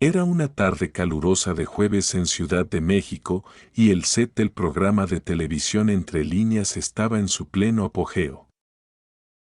Era una tarde calurosa de jueves en Ciudad de México y el set del programa de televisión Entre Líneas estaba en su pleno apogeo.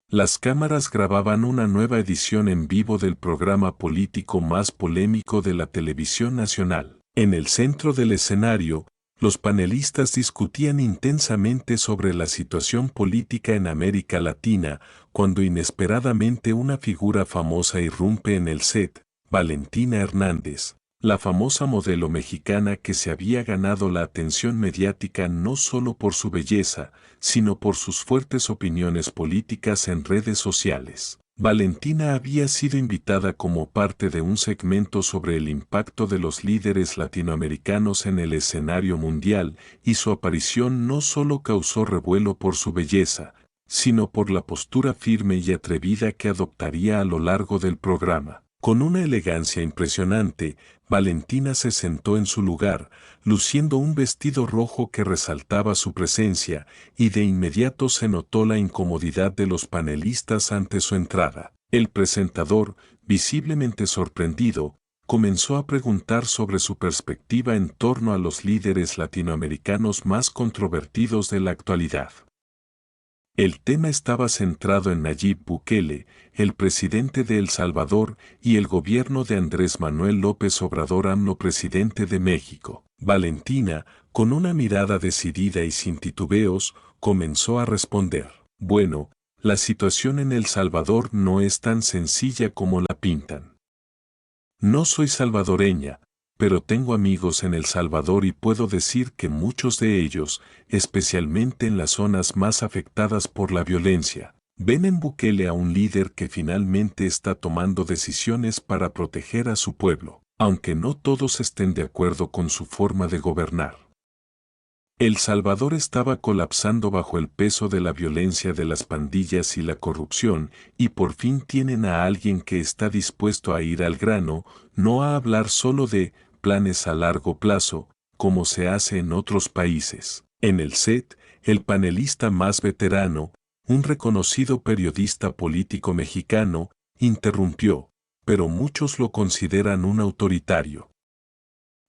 Las cámaras grababan una nueva edición en vivo del programa político más polémico de la televisión nacional. En el centro del escenario, los panelistas discutían intensamente sobre la situación política en América Latina, cuando inesperadamente una figura famosa irrumpe en el set, Valentina Hernández, la famosa modelo mexicana que se había ganado la atención mediática no solo por su belleza, sino por sus fuertes opiniones políticas en redes sociales. Valentina había sido invitada como parte de un segmento sobre el impacto de los líderes latinoamericanos en el escenario mundial, y su aparición no solo causó revuelo por su belleza, sino por la postura firme y atrevida que adoptaría a lo largo del programa. Con una elegancia impresionante, Valentina se sentó en su lugar, luciendo un vestido rojo que resaltaba su presencia, y de inmediato se notó la incomodidad de los panelistas ante su entrada. El presentador, visiblemente sorprendido, comenzó a preguntar sobre su perspectiva en torno a los líderes latinoamericanos más controvertidos de la actualidad. El tema estaba centrado en Nayib Bukele, el presidente de El Salvador, y el gobierno de Andrés Manuel López Obrador AMLO, presidente de México. Valentina, con una mirada decidida y sin titubeos, comenzó a responder. Bueno, la situación en El Salvador no es tan sencilla como la pintan. No soy salvadoreña, pero tengo amigos en El Salvador y puedo decir que muchos de ellos, especialmente en las zonas más afectadas por la violencia, ven en Bukele a un líder que finalmente está tomando decisiones para proteger a su pueblo, aunque no todos estén de acuerdo con su forma de gobernar. El Salvador estaba colapsando bajo el peso de la violencia de las pandillas y la corrupción, y por fin tienen a alguien que está dispuesto a ir al grano, no a hablar solo de planes a largo plazo, como se hace en otros países. En el set, el panelista más veterano, un reconocido periodista político mexicano, interrumpió, pero muchos lo consideran un autoritario.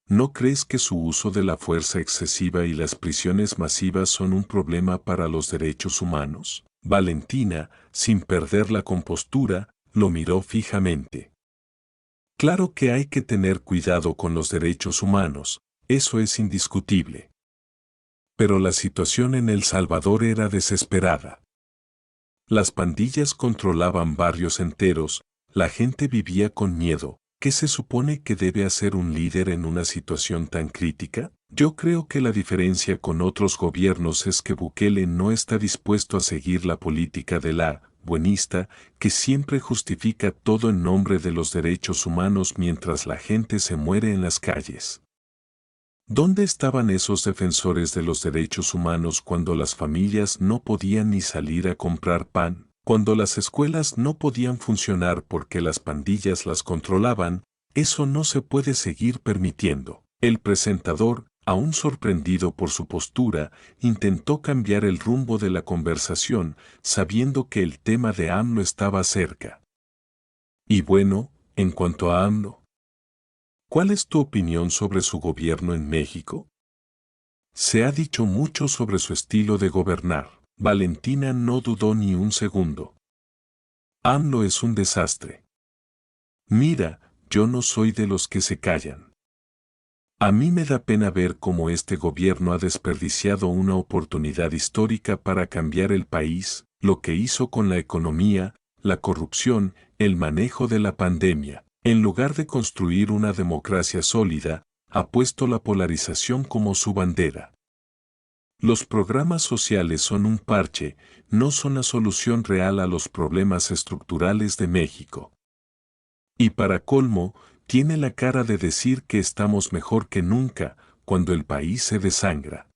¿No crees que su uso de la fuerza excesiva y las prisiones masivas son un problema para los derechos humanos? Valentina, sin perder la compostura, lo miró fijamente. Claro que hay que tener cuidado con los derechos humanos, eso es indiscutible. Pero la situación en El Salvador era desesperada. Las pandillas controlaban barrios enteros, la gente vivía con miedo. ¿Qué se supone que debe hacer un líder en una situación tan crítica? Yo creo que la diferencia con otros gobiernos es que Bukele no está dispuesto a seguir la política de la buenista, que siempre justifica todo en nombre de los derechos humanos mientras la gente se muere en las calles. ¿Dónde estaban esos defensores de los derechos humanos cuando las familias no podían ni salir a comprar pan? Cuando las escuelas no podían funcionar porque las pandillas las controlaban? Eso no se puede seguir permitiendo. El presentador, aún sorprendido por su postura, intentó cambiar el rumbo de la conversación, sabiendo que el tema de AMLO estaba cerca. Y bueno, en cuanto a AMLO, ¿cuál es tu opinión sobre su gobierno en México? Se ha dicho mucho sobre su estilo de gobernar. Valentina no dudó ni un segundo. AMLO es un desastre. Mira, yo no soy de los que se callan. A mí me da pena ver cómo este gobierno ha desperdiciado una oportunidad histórica para cambiar el país, lo que hizo con la economía, la corrupción, el manejo de la pandemia. En lugar de construir una democracia sólida, ha puesto la polarización como su bandera. Los programas sociales son un parche, no son la solución real a los problemas estructurales de México. Y para colmo, tiene la cara de decir que estamos mejor que nunca, cuando el país se desangra.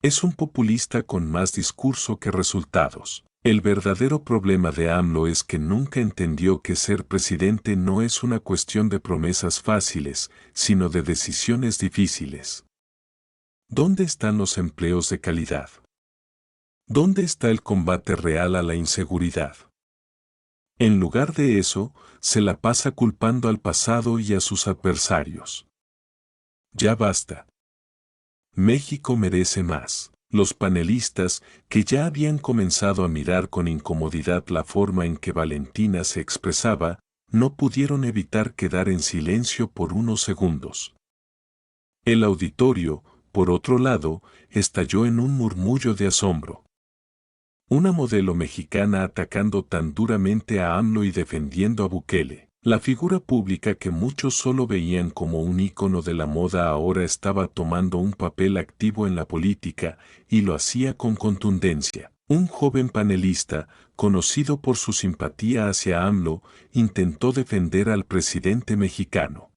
Es un populista con más discurso que resultados. El verdadero problema de AMLO es que nunca entendió que ser presidente no es una cuestión de promesas fáciles, sino de decisiones difíciles. ¿Dónde están los empleos de calidad? ¿Dónde está el combate real a la inseguridad? En lugar de eso, se la pasa culpando al pasado y a sus adversarios. Ya basta. México merece más. Los panelistas, que ya habían comenzado a mirar con incomodidad la forma en que Valentina se expresaba, no pudieron evitar quedar en silencio por unos segundos. El auditorio, por otro lado, estalló en un murmullo de asombro. Una modelo mexicana atacando tan duramente a AMLO y defendiendo a Bukele. La figura pública que muchos solo veían como un ícono de la moda ahora estaba tomando un papel activo en la política y lo hacía con contundencia. Un joven panelista, conocido por su simpatía hacia AMLO, intentó defender al presidente mexicano.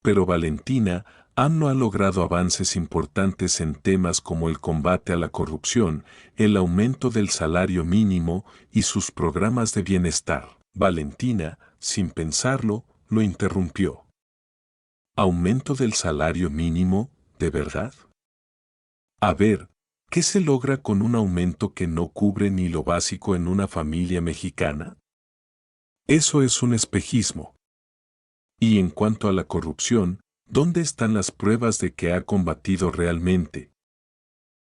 Pero Valentina, AMLO ha logrado avances importantes en temas como el combate a la corrupción, el aumento del salario mínimo y sus programas de bienestar. Valentina, sin pensarlo, lo interrumpió. ¿Aumento del salario mínimo, de verdad? A ver, ¿qué se logra con un aumento que no cubre ni lo básico en una familia mexicana? Eso es un espejismo. Y en cuanto a la corrupción, ¿dónde están las pruebas de que ha combatido realmente?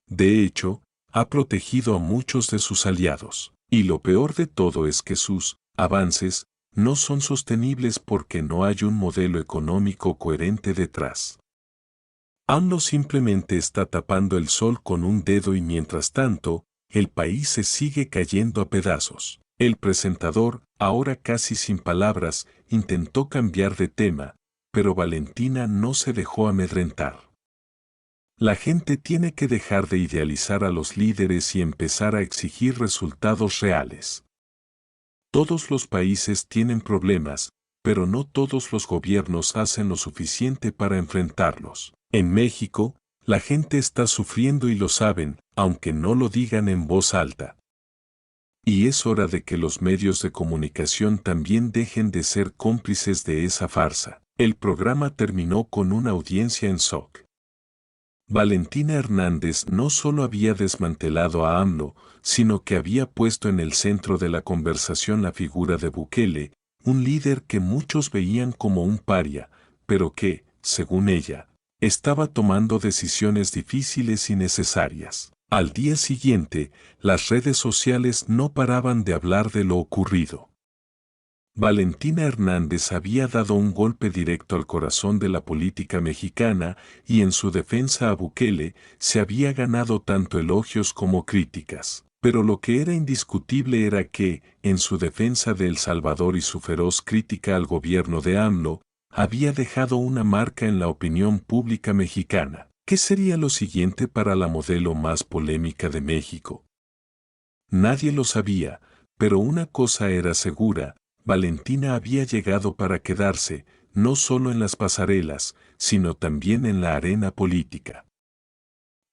De hecho, ha protegido a muchos de sus aliados. Y lo peor de todo es que sus avances no son sostenibles porque no hay un modelo económico coherente detrás. AMLO simplemente está tapando el sol con un dedo y mientras tanto, el país se sigue cayendo a pedazos. El presentador, ahora casi sin palabras, intentó cambiar de tema, pero Valentina no se dejó amedrentar. La gente tiene que dejar de idealizar a los líderes y empezar a exigir resultados reales. Todos los países tienen problemas, pero no todos los gobiernos hacen lo suficiente para enfrentarlos. En México, la gente está sufriendo y lo saben, aunque no lo digan en voz alta. Y es hora de que los medios de comunicación también dejen de ser cómplices de esa farsa. El programa terminó con una audiencia en SOC. Valentina Hernández no solo había desmantelado a AMLO, sino que había puesto en el centro de la conversación la figura de Bukele, un líder que muchos veían como un paria, pero que, según ella, estaba tomando decisiones difíciles y necesarias. Al día siguiente, las redes sociales no paraban de hablar de lo ocurrido. Valentina Hernández había dado un golpe directo al corazón de la política mexicana y en su defensa a Bukele se había ganado tanto elogios como críticas. Pero lo que era indiscutible era que, en su defensa de El Salvador y su feroz crítica al gobierno de AMLO, había dejado una marca en la opinión pública mexicana. ¿Qué sería lo siguiente para la modelo más polémica de México? Nadie lo sabía, pero una cosa era segura: Valentina había llegado para quedarse, no solo en las pasarelas, sino también en la arena política.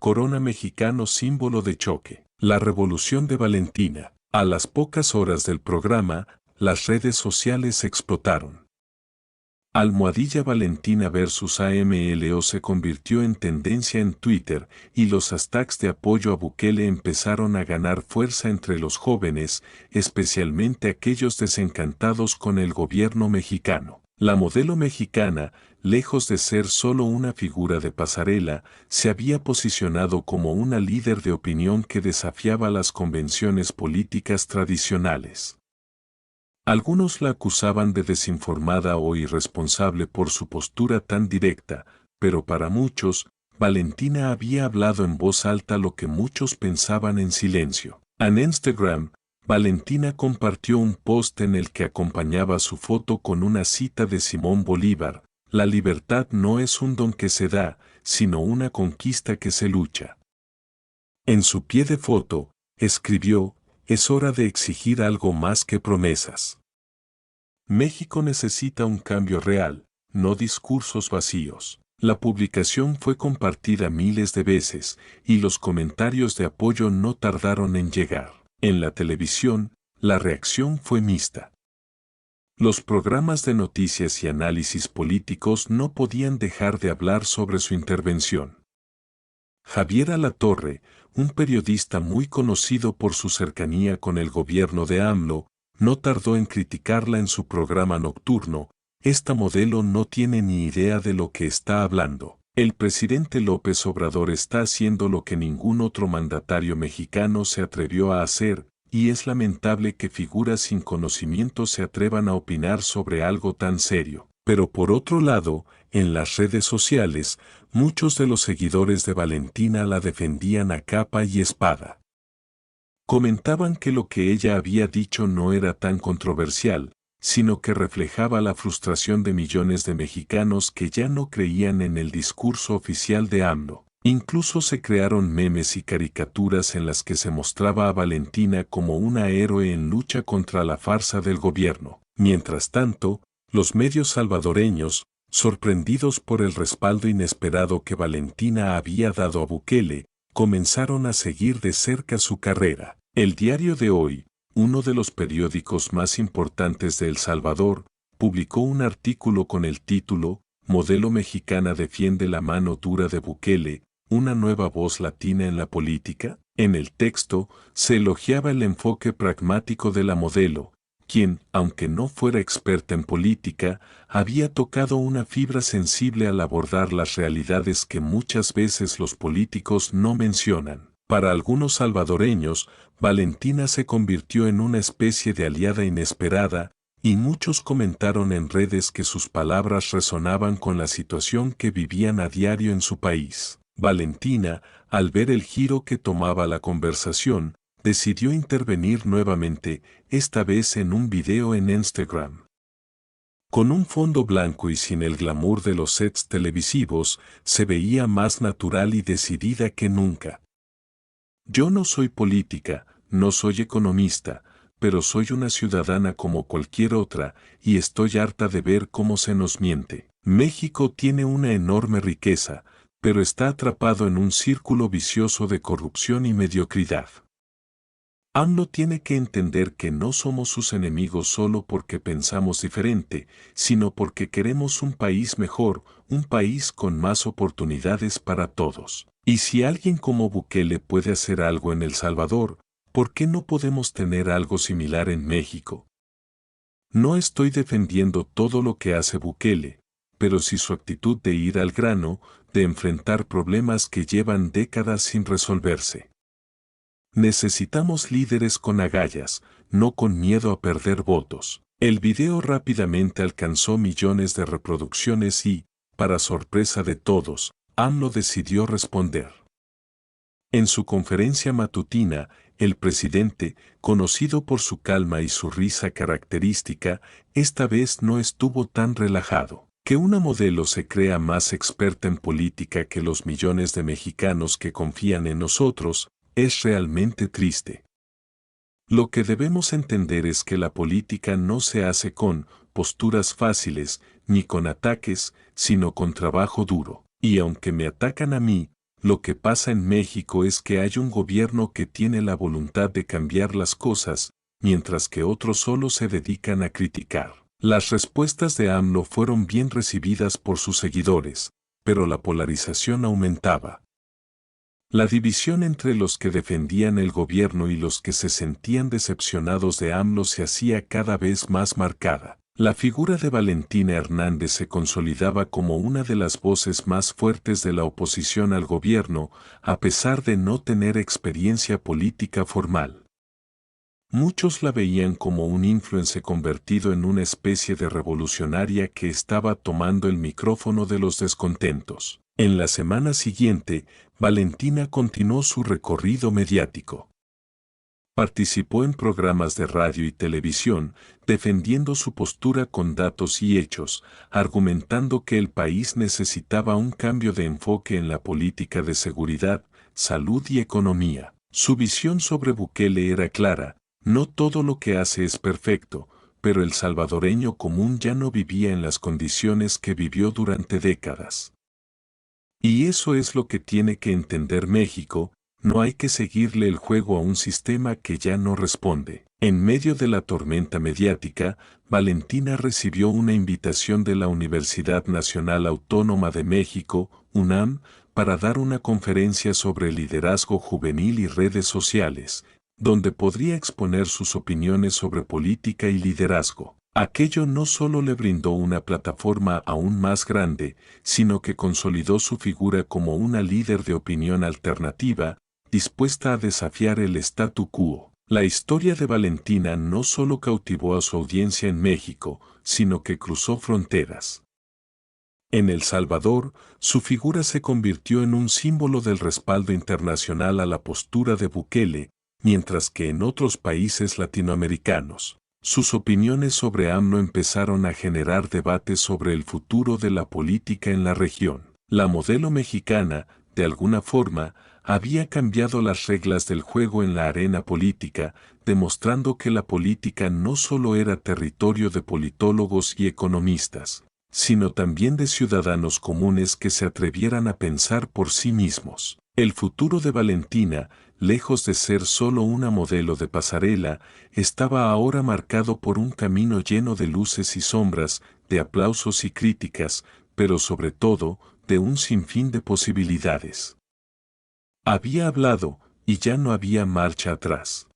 Corona mexicano símbolo de choque. La revolución de Valentina. A las pocas horas del programa, las redes sociales explotaron. Almohadilla Valentina versus AMLO se convirtió en tendencia en Twitter y los hashtags de apoyo a Bukele empezaron a ganar fuerza entre los jóvenes, especialmente aquellos desencantados con el gobierno mexicano. La modelo mexicana, lejos de ser solo una figura de pasarela, se había posicionado como una líder de opinión que desafiaba las convenciones políticas tradicionales. Algunos la acusaban de desinformada o irresponsable por su postura tan directa, pero para muchos, Valentina había hablado en voz alta lo que muchos pensaban en silencio. En Instagram, Valentina compartió un post en el que acompañaba su foto con una cita de Simón Bolívar: "La libertad no es un don que se da, sino una conquista que se lucha". En su pie de foto, escribió: "Es hora de exigir algo más que promesas. México necesita un cambio real, no discursos vacíos". La publicación fue compartida miles de veces, y los comentarios de apoyo no tardaron en llegar. En la televisión, la reacción fue mixta. Los programas de noticias y análisis políticos no podían dejar de hablar sobre su intervención. Javier Alatorre, un periodista muy conocido por su cercanía con el gobierno de AMLO, no tardó en criticarla en su programa nocturno: esta modelo no tiene ni idea de lo que está hablando. El presidente López Obrador está haciendo lo que ningún otro mandatario mexicano se atrevió a hacer, y es lamentable que figuras sin conocimiento se atrevan a opinar sobre algo tan serio. Pero por otro lado, en las redes sociales, muchos de los seguidores de Valentina la defendían a capa y espada. Comentaban que lo que ella había dicho no era tan controversial, sino que reflejaba la frustración de millones de mexicanos que ya no creían en el discurso oficial de AMLO. Incluso se crearon memes y caricaturas en las que se mostraba a Valentina como una héroe en lucha contra la farsa del gobierno. Mientras tanto, los medios salvadoreños, sorprendidos por el respaldo inesperado que Valentina había dado a Bukele, comenzaron a seguir de cerca su carrera. El Diario de Hoy, uno de los periódicos más importantes de El Salvador, publicó un artículo con el título "Modelo mexicana defiende la mano dura de Bukele, una nueva voz latina en la política". En el texto se elogiaba el enfoque pragmático de la modelo, quien, aunque no fuera experta en política, había tocado una fibra sensible al abordar las realidades que muchas veces los políticos no mencionan. Para algunos salvadoreños, Valentina se convirtió en una especie de aliada inesperada, y muchos comentaron en redes que sus palabras resonaban con la situación que vivían a diario en su país. Valentina, al ver el giro que tomaba la conversación, decidió intervenir nuevamente, esta vez en un video en Instagram. Con un fondo blanco y sin el glamour de los sets televisivos, se veía más natural y decidida que nunca. "Yo no soy política, no soy economista, pero soy una ciudadana como cualquier otra, y estoy harta de ver cómo se nos miente. México tiene una enorme riqueza, pero está atrapado en un círculo vicioso de corrupción y mediocridad. AMLO tiene que entender que no somos sus enemigos solo porque pensamos diferente, sino porque queremos un país mejor, un país con más oportunidades para todos. Y si alguien como Bukele puede hacer algo en El Salvador, ¿por qué no podemos tener algo similar en México? No estoy defendiendo todo lo que hace Bukele, pero sí su actitud de ir al grano, de enfrentar problemas que llevan décadas sin resolverse. Necesitamos líderes con agallas, no con miedo a perder votos". El video rápidamente alcanzó millones de reproducciones y, para sorpresa de todos, AMLO decidió responder. En su conferencia matutina, el presidente, conocido por su calma y su risa característica, esta vez no estuvo tan relajado. Que una modelo se crea más experta en política que los millones de mexicanos que confían en nosotros, es realmente triste. Lo que debemos entender es que la política no se hace con posturas fáciles, ni con ataques, sino con trabajo duro. Y aunque me atacan a mí, lo que pasa en México es que hay un gobierno que tiene la voluntad de cambiar las cosas, mientras que otros solo se dedican a criticar. Las respuestas de AMLO fueron bien recibidas por sus seguidores, pero la polarización aumentaba. La división entre los que defendían el gobierno y los que se sentían decepcionados de AMLO se hacía cada vez más marcada. La figura de Valentina Hernández se consolidaba como una de las voces más fuertes de la oposición al gobierno, a pesar de no tener experiencia política formal. Muchos la veían como un influencer convertido en una especie de revolucionaria que estaba tomando el micrófono de los descontentos. En la semana siguiente, Valentina continuó su recorrido mediático. Participó en programas de radio y televisión, defendiendo su postura con datos y hechos, argumentando que el país necesitaba un cambio de enfoque en la política de seguridad, salud y economía. Su visión sobre Bukele era clara: no todo lo que hace es perfecto, pero el salvadoreño común ya no vivía en las condiciones que vivió durante décadas. Y eso es lo que tiene que entender México: no hay que seguirle el juego a un sistema que ya no responde. En medio de la tormenta mediática, Valentina recibió una invitación de la Universidad Nacional Autónoma de México, UNAM, para dar una conferencia sobre liderazgo juvenil y redes sociales, donde podría exponer sus opiniones sobre política y liderazgo. Aquello no solo le brindó una plataforma aún más grande, sino que consolidó su figura como una líder de opinión alternativa, dispuesta a desafiar el statu quo. La historia de Valentina no solo cautivó a su audiencia en México, sino que cruzó fronteras. En El Salvador, su figura se convirtió en un símbolo del respaldo internacional a la postura de Bukele, mientras que en otros países latinoamericanos, sus opiniones sobre AMLO empezaron a generar debates sobre el futuro de la política en la región. La modelo mexicana, de alguna forma, había cambiado las reglas del juego en la arena política, demostrando que la política no solo era territorio de politólogos y economistas, sino también de ciudadanos comunes que se atrevieran a pensar por sí mismos. El futuro de Valentina, lejos de ser solo una modelo de pasarela, estaba ahora marcado por un camino lleno de luces y sombras, de aplausos y críticas, pero sobre todo, de un sinfín de posibilidades. Había hablado, y ya no había marcha atrás.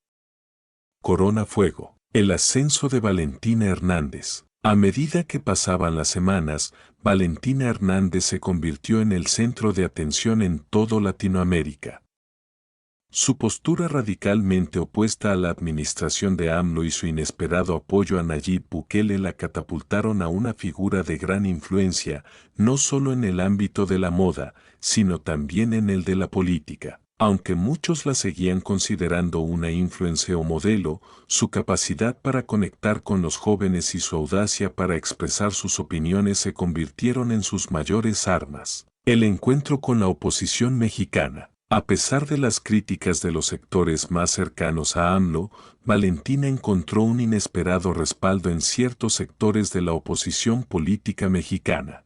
Corona Fuego. El ascenso de Valentina Hernández. A medida que pasaban las semanas, Valentina Hernández se convirtió en el centro de atención en todo Latinoamérica. Su postura radicalmente opuesta a la administración de AMLO y su inesperado apoyo a Nayib Bukele la catapultaron a una figura de gran influencia, no solo en el ámbito de la moda, sino también en el de la política. Aunque muchos la seguían considerando una influencer o modelo, su capacidad para conectar con los jóvenes y su audacia para expresar sus opiniones se convirtieron en sus mayores armas. El encuentro con la oposición mexicana. A pesar de las críticas de los sectores más cercanos a AMLO, Valentina encontró un inesperado respaldo en ciertos sectores de la oposición política mexicana.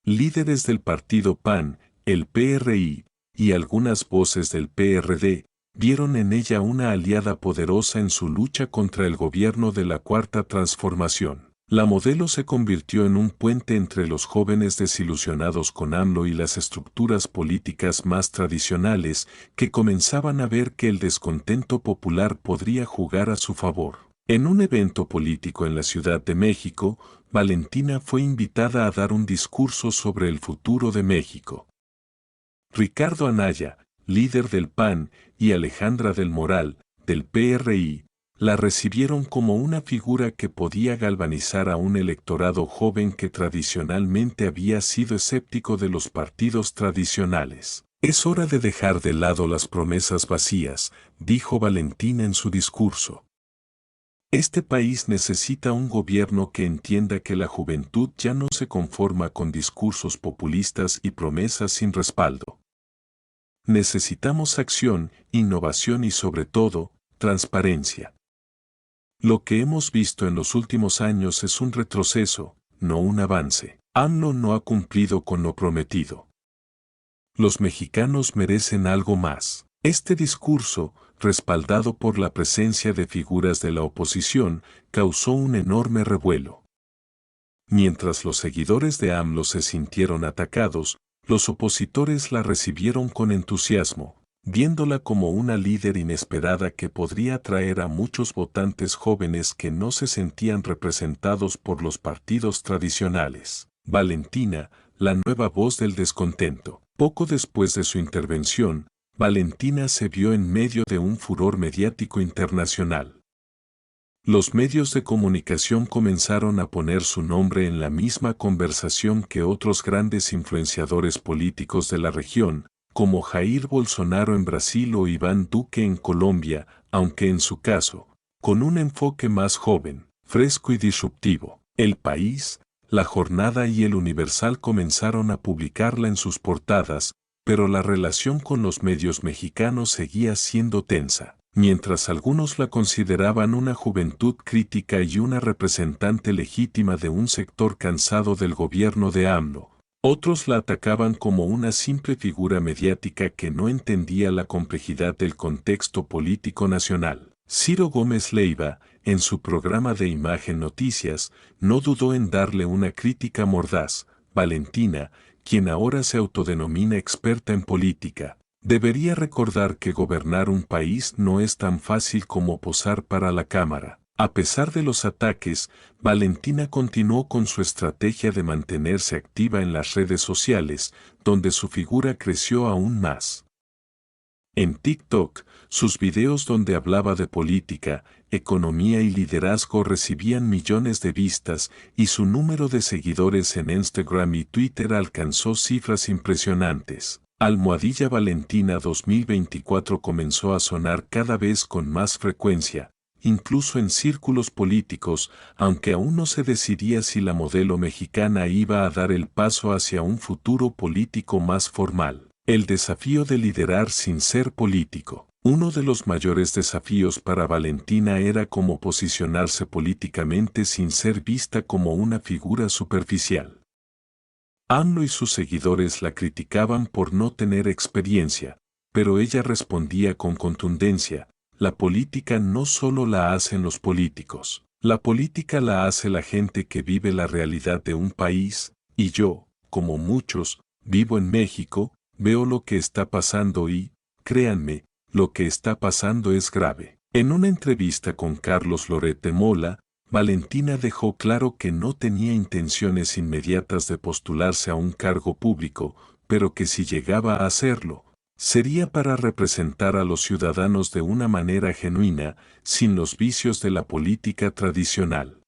Líderes del partido PAN, el PRI, y algunas voces del PRD, vieron en ella una aliada poderosa en su lucha contra el gobierno de la Cuarta Transformación. La modelo se convirtió en un puente entre los jóvenes desilusionados con AMLO y las estructuras políticas más tradicionales que comenzaban a ver que el descontento popular podría jugar a su favor. En un evento político en la Ciudad de México, Valentina fue invitada a dar un discurso sobre el futuro de México. Ricardo Anaya, líder del PAN, y Alejandra del Moral, del PRI, la recibieron como una figura que podía galvanizar a un electorado joven que tradicionalmente había sido escéptico de los partidos tradicionales. Es hora de dejar de lado las promesas vacías, dijo Valentina en su discurso. Este país necesita un gobierno que entienda que la juventud ya no se conforma con discursos populistas y promesas sin respaldo. Necesitamos acción, innovación y sobre todo, transparencia. Lo que hemos visto en los últimos años es un retroceso, no un avance. AMLO no ha cumplido con lo prometido. Los mexicanos merecen algo más. Este discurso, respaldado por la presencia de figuras de la oposición, causó un enorme revuelo. Mientras los seguidores de AMLO se sintieron atacados, los opositores la recibieron con entusiasmo, viéndola como una líder inesperada que podría atraer a muchos votantes jóvenes que no se sentían representados por los partidos tradicionales. Valentina, la nueva voz del descontento. Poco después de su intervención, Valentina se vio en medio de un furor mediático internacional. Los medios de comunicación comenzaron a poner su nombre en la misma conversación que otros grandes influenciadores políticos de la región, como Jair Bolsonaro en Brasil o Iván Duque en Colombia, aunque en su caso, con un enfoque más joven, fresco y disruptivo. El País, La Jornada y El Universal comenzaron a publicarla en sus portadas, pero la relación con los medios mexicanos seguía siendo tensa. Mientras algunos la consideraban una juventud crítica y una representante legítima de un sector cansado del gobierno de AMLO, otros la atacaban como una simple figura mediática que no entendía la complejidad del contexto político nacional. Ciro Gómez Leiva, en su programa de Imagen Noticias, no dudó en darle una crítica mordaz. Valentina, quien ahora se autodenomina experta en política, Debería recordar que gobernar un país no es tan fácil como posar para la cámara. A pesar de los ataques, Valentina continuó con su estrategia de mantenerse activa en las redes sociales, donde su figura creció aún más. En TikTok, sus videos donde hablaba de política, economía y liderazgo recibían millones de vistas y su número de seguidores en Instagram y Twitter alcanzó cifras impresionantes. Almohadilla Valentina 2024 comenzó a sonar cada vez con más frecuencia, incluso en círculos políticos, aunque aún no se decidía si la modelo mexicana iba a dar el paso hacia un futuro político más formal. El desafío de liderar sin ser político. Uno de los mayores desafíos para Valentina era cómo posicionarse políticamente sin ser vista como una figura superficial. AMLO y sus seguidores la criticaban por no tener experiencia, pero ella respondía con contundencia: la política no solo la hacen los políticos, la política la hace la gente que vive la realidad de un país, y yo, como muchos, vivo en México, veo lo que está pasando y, créanme, lo que está pasando es grave. En una entrevista con Carlos Loret de Mola, Valentina dejó claro que no tenía intenciones inmediatas de postularse a un cargo público, pero que si llegaba a hacerlo, sería para representar a los ciudadanos de una manera genuina, sin los vicios de la política tradicional.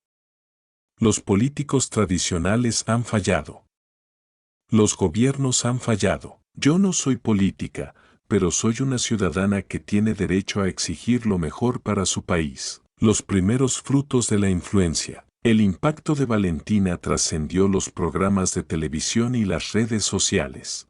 Los políticos tradicionales han fallado. Los gobiernos han fallado. Yo no soy política, pero soy una ciudadana que tiene derecho a exigir lo mejor para su país. Los primeros frutos de la influencia. El impacto de Valentina trascendió los programas de televisión y las redes sociales.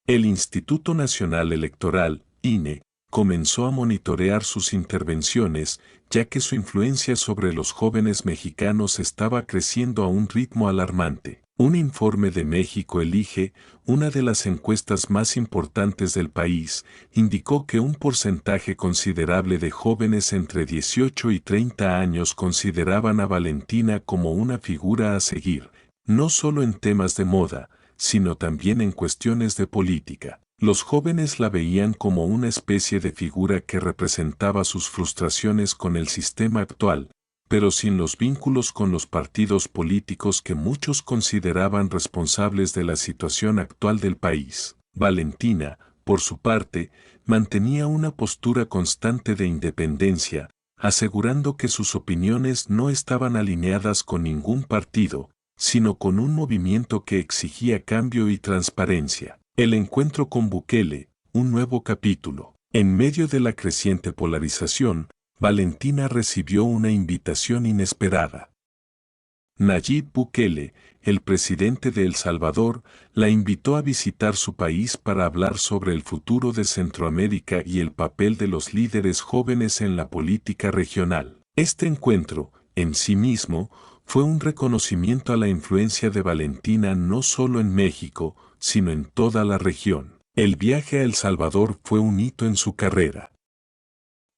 El Instituto Nacional Electoral, INE, comenzó a monitorear sus intervenciones, ya que su influencia sobre los jóvenes mexicanos estaba creciendo a un ritmo alarmante. Un informe de México Elige, una de las encuestas más importantes del país, indicó que un porcentaje considerable de jóvenes entre 18 y 30 años consideraban a Valentina como una figura a seguir, no solo en temas de moda, sino también en cuestiones de política. Los jóvenes la veían como una especie de figura que representaba sus frustraciones con el sistema actual, pero sin los vínculos con los partidos políticos que muchos consideraban responsables de la situación actual del país. Valentina, por su parte, mantenía una postura constante de independencia, asegurando que sus opiniones no estaban alineadas con ningún partido, sino con un movimiento que exigía cambio y transparencia. El encuentro con Bukele, un nuevo capítulo. En medio de la creciente polarización, Valentina recibió una invitación inesperada. Nayib Bukele, el presidente de El Salvador, la invitó a visitar su país para hablar sobre el futuro de Centroamérica y el papel de los líderes jóvenes en la política regional. Este encuentro, en sí mismo, fue un reconocimiento a la influencia de Valentina no solo en México, sino en toda la región. El viaje a El Salvador fue un hito en su carrera.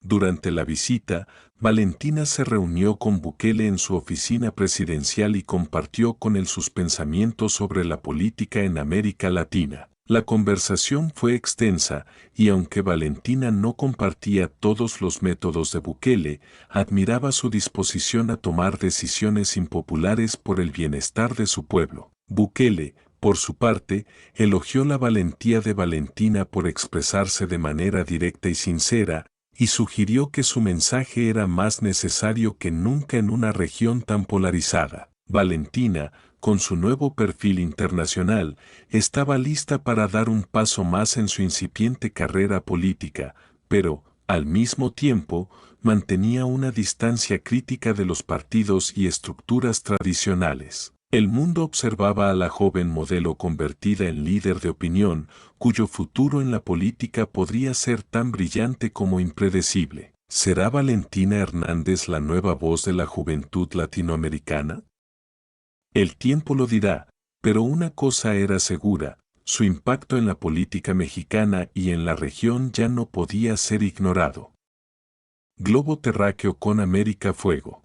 Durante la visita, Valentina se reunió con Bukele en su oficina presidencial y compartió con él sus pensamientos sobre la política en América Latina. La conversación fue extensa, y aunque Valentina no compartía todos los métodos de Bukele, admiraba su disposición a tomar decisiones impopulares por el bienestar de su pueblo. Bukele, por su parte, elogió la valentía de Valentina por expresarse de manera directa y sincera, y sugirió que su mensaje era más necesario que nunca en una región tan polarizada. Valentina, con su nuevo perfil internacional, estaba lista para dar un paso más en su incipiente carrera política, pero, al mismo tiempo, mantenía una distancia crítica de los partidos y estructuras tradicionales. El mundo observaba a la joven modelo convertida en líder de opinión, cuyo futuro en la política podría ser tan brillante como impredecible. ¿Será Valentina Hernández la nueva voz de la juventud latinoamericana? El tiempo lo dirá, pero una cosa era segura: su impacto en la política mexicana y en la región ya no podía ser ignorado. Globo terráqueo con América Fuego.